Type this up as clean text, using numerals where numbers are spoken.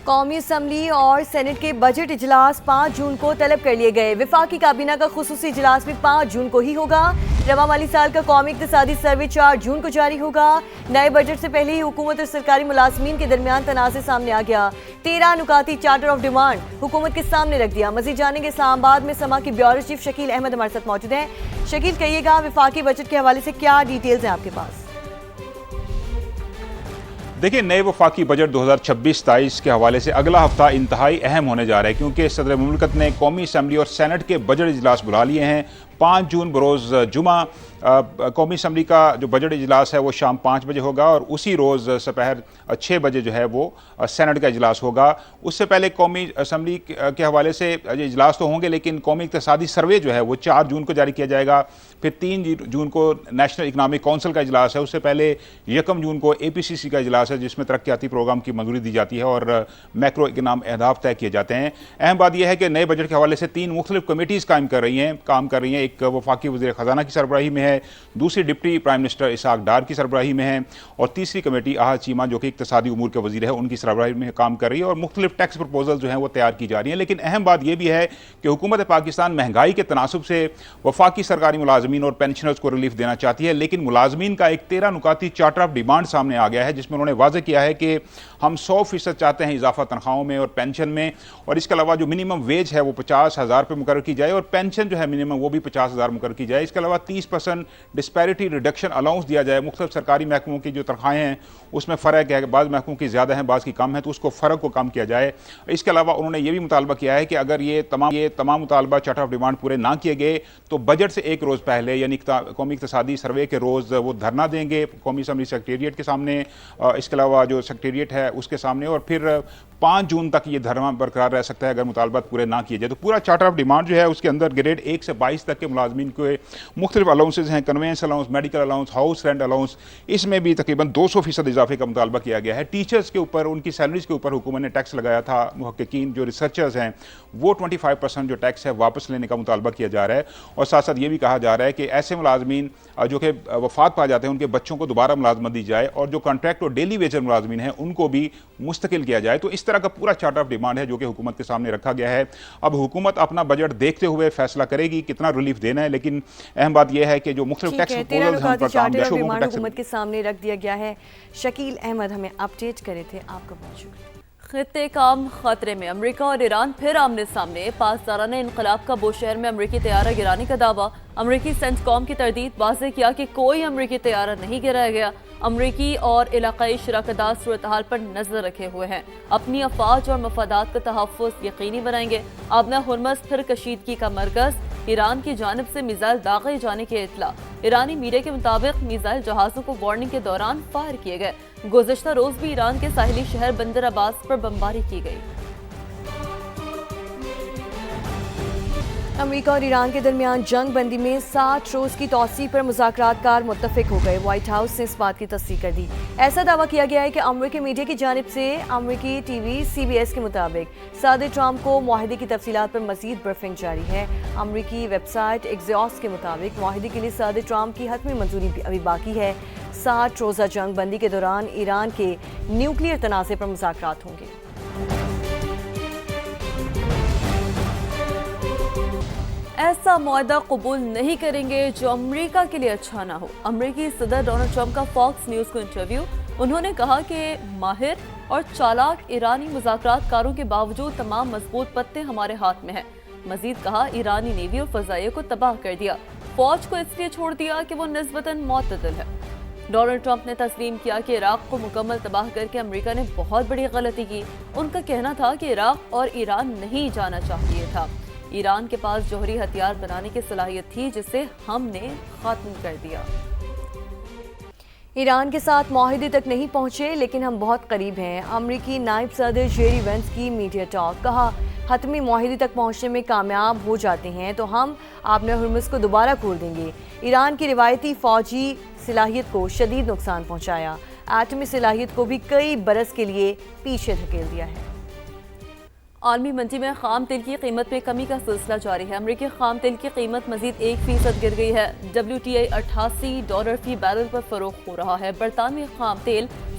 قومی اسمبلی اور سینٹ کے بجٹ اجلاس 5 جون کو طلب کر لیے گئے۔ وفاقی کابینہ کا خصوصی اجلاس بھی 5 جون کو ہی ہوگا۔ رواں مالی سال کا قومی اقتصادی سروے 4 جون کو جاری ہوگا۔ نئے بجٹ سے پہلے ہی حکومت اور سرکاری ملازمین کے درمیان تنازع سامنے آ گیا۔ 13 نکاتی چارٹر آف ڈیمانڈ حکومت کے سامنے رکھ دیا۔ مزید جانیں گے اسلام آباد میں سما کے بیورو چیف شکیل احمد ہمارے ساتھ موجود ہیں۔ شکیل، کہیے گا وفاقی بجٹ کے حوالے سے کیا ڈیٹیلز ہیں آپ کے پاس؟ دیکھیں، نئے وفاقی بجٹ 2026-27 کے حوالے سے اگلا ہفتہ انتہائی اہم ہونے جا رہا ہے، کیونکہ صدر مملکت نے قومی اسمبلی اور سینٹ کے بجٹ اجلاس بلا لیے ہیں۔ 5 جون بروز جمعہ قومی اسمبلی کا جو بجٹ اجلاس ہے وہ شام 5 بجے ہوگا، اور اسی روز سپہر 6 بجے جو ہے وہ سینٹ کا اجلاس ہوگا۔ اس سے پہلے قومی اسمبلی کے حوالے سے اجلاس تو ہوں گے، لیکن قومی اقتصادی سروے جو ہے وہ 4 جون کو جاری کیا جائے گا۔ پھر 3 جون کو نیشنل اکنامک کونسل کا اجلاس ہے۔ اس سے پہلے 1 جون کو APCC کا اجلاس ہے، جس میں ترقیاتی پروگرام کی منظوری دی جاتی ہے اور میکرو اکنامک اہداف طے کیے جاتے ہیں۔ اہم بات یہ ہے کہ نئے بجٹ کے حوالے سے 3 مختلف کمیٹیز کام کر رہی ہیں۔ ایک وفاقی وزیر خزانہ کی سربراہی میں ہے، دوسری deputy prime minister Ishaq Dar کی سربراہی میں ہے، اور تیسری کمیٹی احد چیمہ جو کہ اقتصادی امور کے وزیر ہے ان کی سربراہی میں کام کر رہی ہے، اور مختلف ٹیکس پروپوزل جو ہیں وہ تیار کی جا رہی ہیں۔ لیکن اہم بات یہ بھی ہے کہ حکومت پاکستان مہنگائی کے تناسب سے وفاقی سرکاری ملازمین اور پینشنرز کو ریلیف دینا چاہتی ہے، لیکن ملازمین کا ایک 13 نکاتی چارٹر آف ڈیمانڈ سامنے آ گیا ہے، جس میں انہوں نے واضح کیا ہے کہ ہم 100% چاہتے ہیں اضافہ تنخواہوں میں اور پینشن میں، اور اس کے علاوہ جو منیمم ویج ہے وہ 50,000 پہ مقرر کی جائے، اور پینشن جو ہے منیمم وہ بھی 50,000 مقرر کی جائے۔ اس کے علاوہ 30% ڈسپیرٹی ریڈکشن الاؤنس دیا جائے۔ مختلف سرکاری محکموں کی جو تنخواہیں ہیں اس میں فرق ہے، بعض محکموں کی زیادہ ہیں، بعض کی کم ہیں، تو اس کو فرق کو کم کیا جائے۔ اس کے علاوہ انہوں نے یہ بھی مطالبہ کیا ہے کہ اگر یہ تمام مطالبہ چارٹر آف ڈیمانڈ پورے نہ کیے گئے تو بجٹ سے 1 روز پہلے، یعنی قومی اقتصادی سروے کے روز وہ دھرنا دیں گے قومی اسمبلی سیکریٹریٹ کے سامنے، اس کے علاوہ جو سیکریٹریٹ ہے اس کے سامنے، اور پھر 5 جون تک یہ دھرنا برقرار رہ سکتا ہے اگر مطالبات پورے نہ کیے جائے۔ تو پورا چارٹر آف ڈیمانڈ جو ہے اس کے اندر گریڈ 1 سے 22 تک کے ملازمین کو مختلف الاؤنسز ہیں، conveyance allowance, medical allowance, house rent allowance, اس میں بھی تقریباً 200% اضافے کا مطالبہ کیا گیا ہے۔ ٹیچرز کے اوپر، ان کی سیلریز کے اوپر حکومت نے ٹیکس لگایا تھا۔ محققین جو ریسرچرز ہیں وہ 25% جو ٹیکس ہے واپس لینے کا مطالبہ کیا جا رہا ہے، اور ساتھ ساتھ یہ بھی کہا جا رہا ہے کہ ایسے ملازمین جو کہ وفات پا جاتے ہیں ان کے بچوں کو دوبارہ ملازمت دی جائے، اور جو کانٹریکٹ اور ڈیلی ویجر ملازمین ہیں ان کو بھی مستقل کیا جائے۔ تو اس طرح کا پورا چارٹر آف ڈیمانڈ ہے جو کہ حکومت کے سامنے رکھا گیا ہے۔ اب حکومت اپنا بجٹ دیکھتے ہوئے فیصلہ کرے گی کتنا ریلیف دینا ہے، لیکن اہم بات یہ ہے کہ جو مختلف ٹیکس پروپوزلز ہیں ان پر کام ڈیمانڈ حکومت کے سامنے رکھ دیا گیا ہے۔ شکیل احمد ہمیں اپڈیٹ کرے تھے، آپ کا بہت شکریہ۔ خطے کام خطرے میں، امریکہ اور ایران پھر آمنے سامنے۔ پاسدارانہ انقلاب کا بوشہر میں امریکی طیارہ گرانے کا دعویٰ۔ امریکی سینٹ کام کی تردید، واضح کیا کہ کوئی امریکی طیارہ نہیں گرایا گیا۔ امریکی اور علاقائی شراکت دار صورتحال پر نظر رکھے ہوئے ہیں، اپنی افواج اور مفادات کا تحفظ یقینی بنائیں گے۔ آبنہ ہرمز پھر کشیدگی کا مرکز، ایران کی جانب سے میزائل داغے جانے کی اطلاع۔ ایرانی میڈیا کے مطابق میزائل جہازوں کو وارننگ کے دوران فائر کیے گئے۔ گزشتہ روز بھی ایران کے ساحلی شہر بندر عباس پر بمباری کی گئی۔ امریکہ اور ایران کے درمیان جنگ بندی میں 60 روز کی توسیع پر مذاکرات کار متفق ہو گئے۔ وائٹ ہاؤس نے اس بات کی تصدیق کر دی۔ ایسا دعویٰ کیا گیا ہے کہ امریکی میڈیا کی جانب سے امریکی ٹی وی CBS کے مطابق صدر ٹرمپ کو معاہدے کی تفصیلات پر مزید بریفنگ جاری ہے۔ امریکی ویب سائٹ ایکزیوس کے مطابق معاہدے کے لیے صدر ٹرمپ کی حتمی منظوری ابھی باقی ہے۔ 60 روزہ جنگ بندی کے دوران ایران کے نیوکلیئر تنازع پر مذاکرات ہوں گے۔ ایسا معاہدہ قبول نہیں کریں گے جو امریکہ کے لیے اچھا نہ ہو۔ امریکی صدر ڈونلڈ ٹرمپ کا فاکس نیوز کو انٹرویو۔ انہوں نے کہا کہ ماہر اور چالاک ایرانی مذاکرات کاروں کے باوجود تمام مضبوط پتے ہمارے ہاتھ میں ہیں۔ مزید کہا ایرانی نیوی اور فضائیہ کو تباہ کر دیا، فوج کو اس لیے چھوڑ دیا کہ وہ نسبتاً معتدل ہے۔ ڈونلڈ ٹرمپ نے تسلیم کیا کہ عراق کو مکمل تباہ کر کے امریکہ نے بہت بڑی غلطی کی۔ ان کا کہنا تھا کہ عراق اور ایران نہیں جانا چاہیے تھا۔ ایران کے پاس جوہری ہتھیار بنانے کی صلاحیت تھی جسے ہم نے ختم کر دیا۔ ایران کے ساتھ معاہدے تک نہیں پہنچے لیکن ہم بہت قریب ہیں۔ امریکی نائب صدر جیری وینس کی میڈیا ٹاک، کہا حتمی معاہدے تک پہنچنے میں کامیاب ہو جاتے ہیں تو ہم آبنہ ہرمز کو دوبارہ کھول دیں گے۔ ایران کی روایتی فوجی صلاحیت کو شدید نقصان پہنچایا، ایٹمی صلاحیت کو بھی کئی برس کے لیے پیچھے دھکیل دیا ہے۔ عالمی منڈی میں خام تیل کی قیمت میں کمی کا سلسلہ جاری ہے۔ امریکی خام تیل کی قیمت مزید 1% گر گئی ہے۔ WTI $88 فی بیرل پر فروخت ہو رہا ہے۔ برطانوی خام تیل